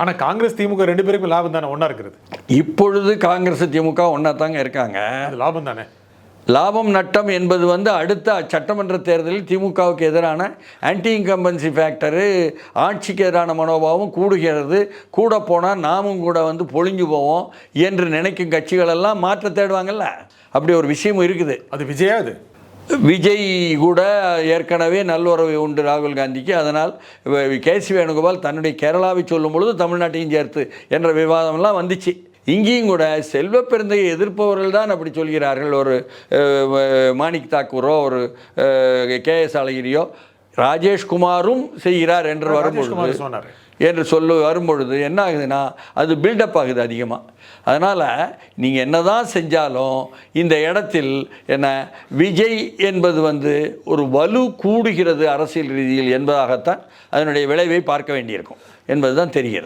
ஆனால் காங்கிரஸ் திமுக ரெண்டு பேருக்கும் லாபம் தானே ஒன்றா இருக்கிறது. இப்பொழுது காங்கிரஸ் திமுக ஒன்றா தாங்க இருக்காங்க. அது லாபம் தானே. லாபம் நட்டம் என்பது அடுத்த சட்டமன்ற தேர்தலில் திமுகவுக்கு எதிரான ஆன்டி இன்கம்பன்சி ஃபேக்டரு, ஆட்சிக்கு எதிரான மனோபாவம் கூடுகிறது. கூட போனால் நாமும் கூட பொழிஞ்சு போவோம் என்று நினைக்கும் கட்சிகளெல்லாம் மாற்ற தேடுவாங்கல்ல. அப்படி ஒரு விஷயம் இருக்குது. அது விஜயா? அது விஜய் கூட ஏற்கனவே நல்லுறவு உண்டு ராகுல் காந்திக்கு. அதனால் கேசி வேணுகோபால் தன்னுடைய கேரளாவை சொல்லும் பொழுது தமிழ்நாட்டையும் சேர்த்து என்ற விவாதம்லாம் வந்துச்சு. இங்கேயும் கூட செல்வ பெருந்தையை எதிர்ப்பவர்கள் தான் அப்படி சொல்கிறார்கள். ஒரு மாணிக் தாக்கூரோ ஒரு கேஎஸ் அழகிரியோ ராஜேஷ்குமாரும் செய்கிறார் என்று வரும்பொழுது என்ன ஆகுதுன்னா அது பில்டப் ஆகுது அதிகமாக. அதனால் நீங்கள் என்ன தான் செஞ்சாலும் இந்த இடத்தில் விஜய் என்பது ஒரு வலு கூடுகிறது அரசியல் ரீதியில் என்பதாகத்தான் அதனுடைய விளைவை பார்க்க வேண்டியிருக்கும் என்பது தான் தெரிகிறது.